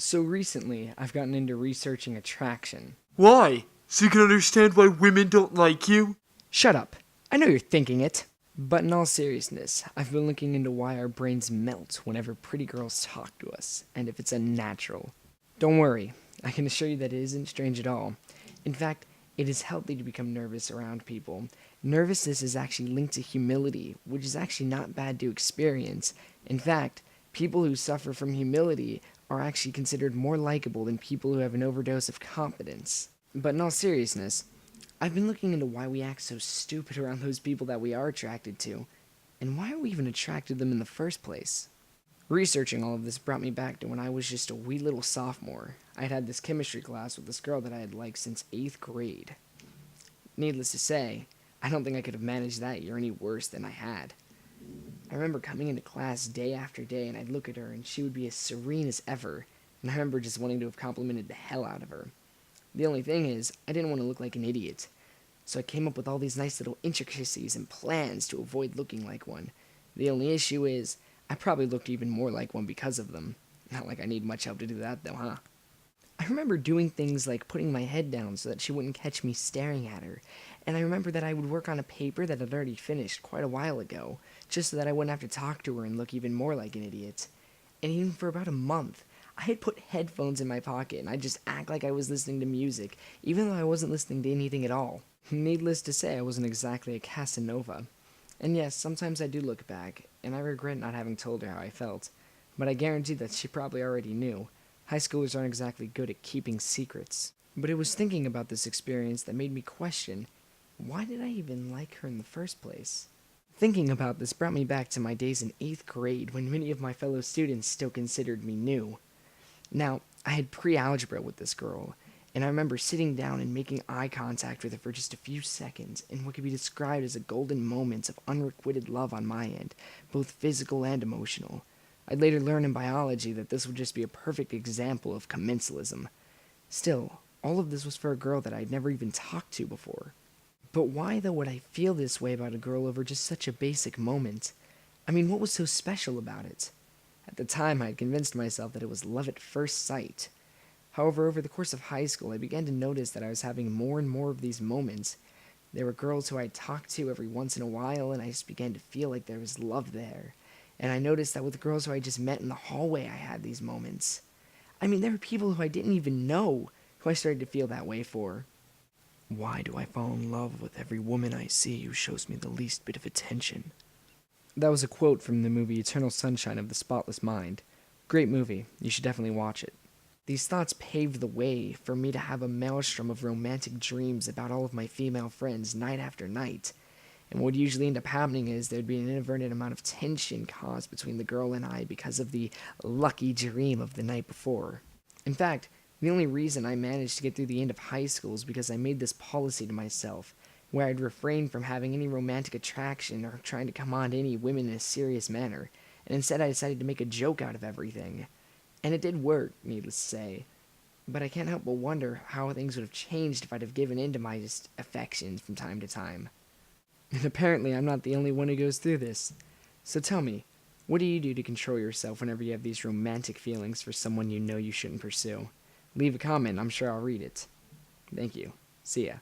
So recently, I've gotten into researching attraction. Why? So you can understand why women don't like you? Shut up. I know you're thinking it. But in all seriousness, I've been looking into why our brains melt whenever pretty girls talk to us, and if it's unnatural. Don't worry, I can assure you that it isn't strange at all. In fact, it is healthy to become nervous around people. Nervousness is actually linked to humility, which is actually not bad to experience. In fact, people who suffer from humility are actually considered more likable than people who have an overdose of confidence. But in all seriousness, I've been looking into why we act so stupid around those people that we are attracted to, and why are we even attracted to them in the first place? Researching all of this brought me back to when I was just a wee little sophomore. I had had this chemistry class with this girl that I had liked since 8th grade. Needless to say, I don't think I could have managed that year any worse than I had. I remember coming into class day after day, and I'd look at her, and she would be as serene as ever, and I remember just wanting to have complimented the hell out of her. The only thing is, I didn't want to look like an idiot, so I came up with all these nice little intricacies and plans to avoid looking like one. The only issue is, I probably looked even more like one because of them. Not like I need much help to do that, though, huh? I remember doing things like putting my head down so that she wouldn't catch me staring at her, and I remember that I would work on a paper that I'd already finished quite a while ago, just so that I wouldn't have to talk to her and look even more like an idiot. And even for about a month, I had put headphones in my pocket, and I'd just act like I was listening to music, even though I wasn't listening to anything at all. Needless to say, I wasn't exactly a Casanova. And yes, sometimes I do look back, and I regret not having told her how I felt, but I guarantee that she probably already knew. High schoolers aren't exactly good at keeping secrets. But it was thinking about this experience that made me question, why did I even like her in the first place? Thinking about this brought me back to my days in 8th grade when many of my fellow students still considered me new. Now, I had pre-algebra with this girl, and I remember sitting down and making eye contact with her for just a few seconds in what could be described as a golden moment of unrequited love on my end, both physical and emotional. I'd later learn in biology that this would just be a perfect example of commensalism. Still, all of this was for a girl that I'd never even talked to before. But why, though, would I feel this way about a girl over just such a basic moment? I mean, what was so special about it? At the time, I had convinced myself that it was love at first sight. However, over the course of high school, I began to notice that I was having more and more of these moments. There were girls who I'd talk to every once in a while, and I just began to feel like there was love there. And I noticed that with girls who I just met in the hallway, I had these moments. I mean, there were people who I didn't even know who I started to feel that way for. Why do I fall in love with every woman I see who shows me the least bit of attention? That was a quote from the movie Eternal Sunshine of the Spotless Mind. Great movie. You should definitely watch it. These thoughts paved the way for me to have a maelstrom of romantic dreams about all of my female friends night after night. And what would usually end up happening is there'd be an inadvertent amount of tension caused between the girl and I because of the lucky dream of the night before. In fact, the only reason I managed to get through the end of high school is because I made this policy to myself, where I'd refrain from having any romantic attraction or trying to come on to any women in a serious manner, and instead I decided to make a joke out of everything. And it did work, needless to say. But I can't help but wonder how things would have changed if I'd have given in to my just affections from time to time. And apparently I'm not the only one who goes through this. So tell me, what do you do to control yourself whenever you have these romantic feelings for someone you know you shouldn't pursue? Leave a comment, I'm sure I'll read it. Thank you. See ya.